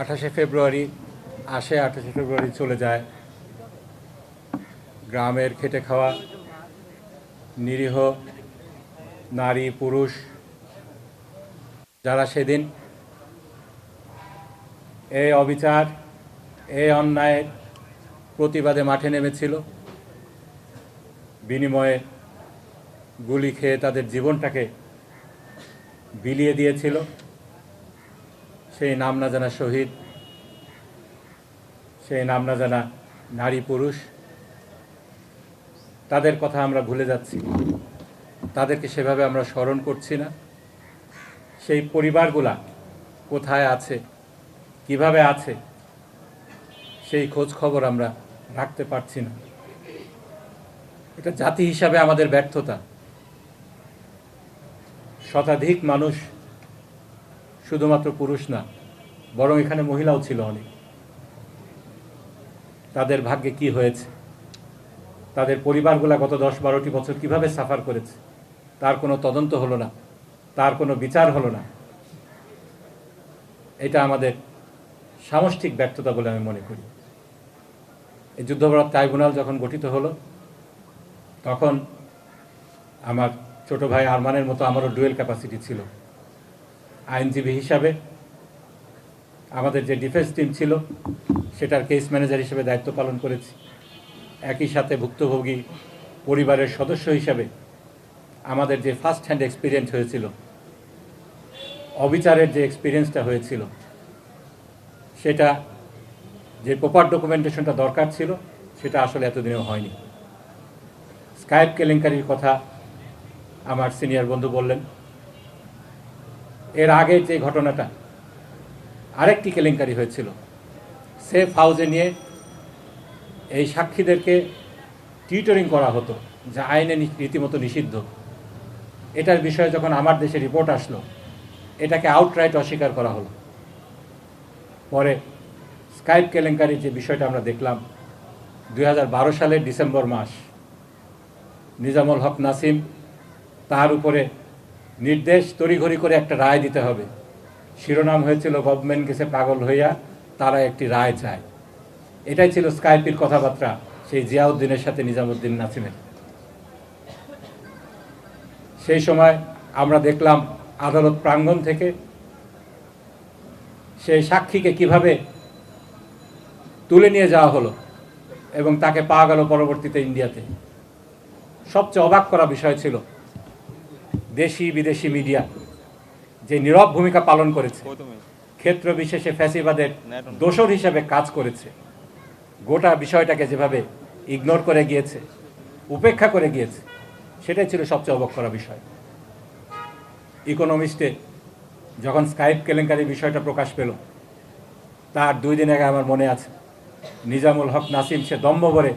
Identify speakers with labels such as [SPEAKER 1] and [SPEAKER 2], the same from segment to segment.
[SPEAKER 1] 28শে ফেব্রুয়ারি আসে, 28শে ফেব্রুয়ারি চলে যায়। গ্রামের খেটে খাওয়া নিরীহ নারী পুরুষ যারা সেদিন এই অবিচার, এই অন্যায়ের প্রতিবাদে মাঠে নেমেছিল, বিনিময়ে গুলি খেয়ে তাদের জীবনটাকে বিলিয়ে দিয়েছিল, সেই নাম না জানা শহীদ, সেই নাম না জানা নারী পুরুষ, তাদের কথা আমরা ভুলে যাচ্ছি, তাদেরকে সেভাবে আমরা স্মরণ করছি না। সেই পরিবারগুলা কোথায় আছে, কিভাবে আছে, সেই খোঁজ খবর আমরা রাখতে পারছি না। এটা জাতি হিসাবে আমাদের ব্যর্থতা। শতাধিক মানুষ, শুধুমাত্র পুরুষ না, বরং এখানে মহিলাও ছিল অনেক। তাদের ভাগ্যে কি হয়েছে, তাদের পরিবারগুলা গত 10-12টি বছর কিভাবে সাফার করেছে, তার কোনো তদন্ত হলো না, তার কোনো বিচার হলো না। এটা আমাদের সামষ্টিক ব্যর্থতা বলে আমি মনে করি। এই যুদ্ধাপরাধ ট্রাইব্যুনাল যখন গঠিত হলো, তখন আমার ছোট ভাই আরমানের মতো আমারও ডুয়েল ক্যাপাসিটি ছিল। আইনজীবী হিসাবে আমাদের যে ডিফেন্স টিম ছিল, সেটার কেস ম্যানেজার হিসেবে দায়িত্ব পালন করেছি। একই সাথে ভুক্তভোগী পরিবারের সদস্য হিসাবে আমাদের যে ফার্স্ট হ্যান্ড এক্সপিরিয়েন্স হয়েছিল, অবিচারের যে এক্সপিরিয়েন্সটা হয়েছিল, সেটা যে প্রপার ডকুমেন্টেশনটা দরকার ছিল, সেটা আসলে এতদিনেও হয়নি। স্কাইপ কেলেঙ্কারির কথা আমার সিনিয়র বন্ধু বললেন। এর আগে যে ঘটনাটা, আরেকটি কেলেঙ্কারি হয়েছিল, সেফ হাউসে নিয়ে এই সাক্ষীদেরকে টিউটরিং করা হতো, যা আইনে রীতিমতো নিষিদ্ধ। এটার বিষয়ে যখন আমার দেশে রিপোর্ট আসলো, এটাকে আউটরাইট অস্বীকার করা হলো। পরে স্কাইপ কেলেঙ্কারির যে বিষয়টা আমরা দেখলাম, 2012 সালের ডিসেম্বর মাস, নিজামুল হক নাসিম, তার উপরে নির্দেশ তড়িঘড়ি করে একটা রায় দিতে হবে। শিরোনাম হয়েছিল গভর্নমেন্ট গেছে পাগল হইয়া, তারা একটি রায় চায়। এটাই ছিল স্কাইপের কথাবার্তা সেই জিয়াউদ্দিনের সাথে নিজামুদ্দিন নাসিমের। সেই সময় আমরা দেখলাম আদালত প্রাঙ্গণ থেকে সেই সাক্ষীকে কিভাবে তুলে নিয়ে যাওয়া হলো এবং তাকে পাওয়া গেল পরবর্তীতে ইন্ডিয়াতে। সবচেয়ে অবাক করা বিষয় ছিল দেশি বিদেশি মিডিয়া যে নীরব ভূমিকা পালন করেছে, ক্ষেত্র বিশেষে ফ্যাসিবাদের দোসর হিসেবে কাজ করেছে, গোটা বিষয়টাকে যেভাবে ইগনোর করে গিয়েছে, উপেক্ষা করে গিয়েছে, সেটাই ছিল সবচেয়ে অবাক করা বিষয়। ইকোনমিস্টে যখন স্কাইপ কেলেঙ্কারির বিষয়টা প্রকাশ পেল, তার 2 দিন আগে আমার মনে আছে, নিজামুল হক নাসিম সে দম্ভ ভরে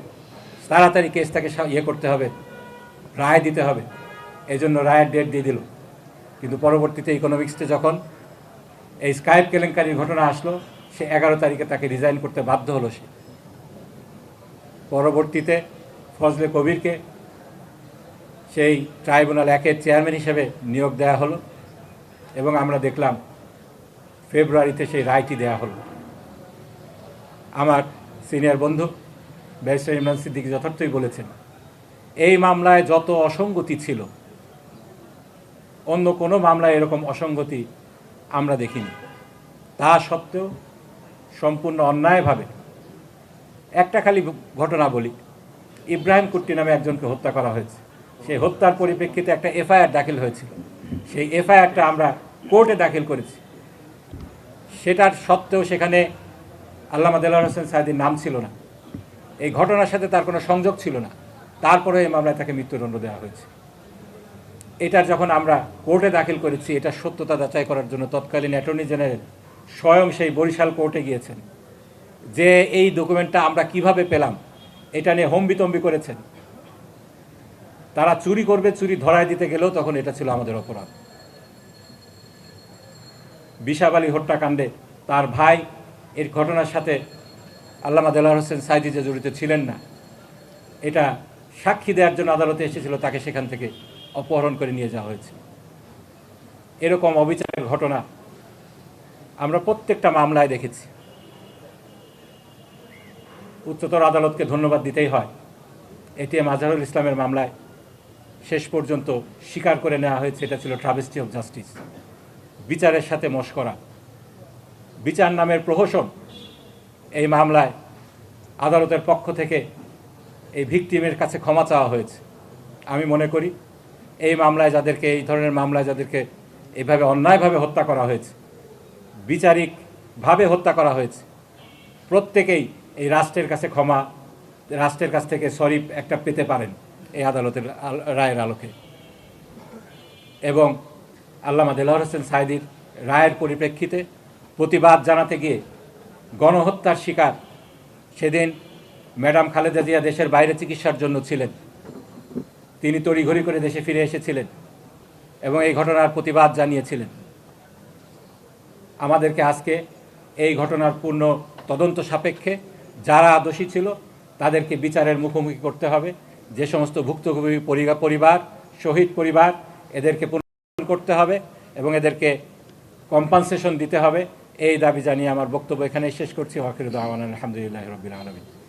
[SPEAKER 1] তাড়াতাড়ি কেসটাকে করতে হবে, রায় দিতে হবে, এজন্য রায়ের ডেট দিয়ে দিল। কিন্তু পরবর্তীতে ইকোনমিক্সে যখন এই স্কাইপ কেলেঙ্কারির ঘটনা আসলো, সে 11 তারিখে তাকে রিজাইন করতে বাধ্য হলো। সে পরবর্তীতে ফজলে কবিরকে সেই ট্রাইব্যুনাল 1-এর চেয়ারম্যান হিসেবে নিয়োগ দেওয়া হলো এবং আমরা দেখলাম ফেব্রুয়ারিতে সেই রায়টি দেওয়া হলো। আমার সিনিয়র বন্ধু ব্যারিস্টার ইমরান সিদ্দিকী যথার্থই বলেছেন, এই মামলায় যত অসঙ্গতি ছিল, অন্য কোনো মামলায় এরকম অসঙ্গতি আমরা দেখিনি। তা সত্ত্বেও সম্পূর্ণ অন্যায়ভাবে, একটা খালি ঘটনা বলি, ইব্রাহিম কুট্টি নামে একজনকে হত্যা করা হয়েছে। সেই হত্যার পরিপ্রেক্ষিতে একটা এফআইআর দাখিল হয়েছিল। সেই এফআইআরটা আমরা কোর্টে দাখিল করেছি। সেটার সত্ত্বেও সেখানে আল্লামা দেলোয়ার হোসেন সাঈদীর নাম ছিল না, এই ঘটনার সাথে তার কোনো সংযোগ ছিল না। তারপরে এই মামলায় তাকে মৃত্যুদণ্ড দেওয়া হয়েছে। এটার যখন আমরা কোর্টে দাখিল করেছি, এটা সত্যতা যাচাই করার জন্য তৎকালীন অ্যাটর্নি জেনারেল স্বয়ং সেই বরিশাল কোর্টে গিয়েছেন, যে এই ডকুমেন্টটা আমরা কিভাবে পেলাম এটা নিয়ে হম্বিতম্বি করেছেন। তারা চুরি করবে, চুরি ধরায় দিতে গেলেও তখন এটা ছিল আমাদের অপরাধ। বিশাব আলী হত্যাকাণ্ডে তার ভাই এর ঘটনার সাথে আল্লামা দেলোয়ার হোসেন সাঈদী যে জড়িত ছিলেন না, এটা সাক্ষী দেওয়ার জন্য আদালতে এসেছিল, তাকে সেখান থেকে অপহরণ করে নিয়ে যাওয়া হয়েছে। এরকম অবিচারের ঘটনা আমরা প্রত্যেকটা মামলায় দেখেছি। উচ্চতর আদালতকে ধন্যবাদ দিতেই হয়। এটিএম আজহারুল ইসলামের মামলায় শেষ পর্যন্ত স্বীকার করে নেওয়া হয়েছে এটা ছিল ট্রাভেস্টি অফ জাস্টিস, বিচারের সাথে মশকরা, বিচার নামের প্রহসন। এই মামলায় আদালতের পক্ষ থেকে এই ভিকটিমের কাছে ক্ষমা চাওয়া হয়েছে। আমি মনে করি এই মামলায় যাদেরকে, এই ধরনের মামলায় যাদেরকে এইভাবে অন্যায়ভাবে হত্যা করা হয়েছে, বিচারিকভাবে হত্যা করা হয়েছে, প্রত্যেকেই এই রাষ্ট্রের কাছে ক্ষমা, রাষ্ট্রের কাছ থেকে সরি একটা পেতে পারেন এই আদালতের রায়ের আলোকে। এবং আল্লামা দেলোয়ার হোসেন সাঈদীর রায়ের পরিপ্রেক্ষিতে প্রতিবাদ জানাতে গিয়ে গণহত্যার শিকার, সেদিন ম্যাডাম খালেদা জিয়া দেশের বাইরে চিকিৎসার জন্য ছিলেন, তিনি তড়িঘড়ি করে দেশে ফিরে এসেছিলেন এবং এই ঘটনার প্রতিবাদ জানিয়েছিলেন। আমাদেরকে আজকে এই ঘটনার পূর্ণ তদন্ত সাপেক্ষে যারা দোষী ছিল তাদেরকে বিচারের মুখোমুখি করতে হবে। যে সমস্ত ভুক্তভোগী পরিবার, শহীদ পরিবার, এদেরকে পুনর্বাসন করতে হবে এবং এদেরকে কম্পেনসেশন দিতে হবে। এই দাবি জানিয়ে আমার বক্তব্য এখানেই শেষ করছি। ওয়াখিরু দাওয়ানা আলহামদুলিল্লাহি রাব্বিল আলামিন।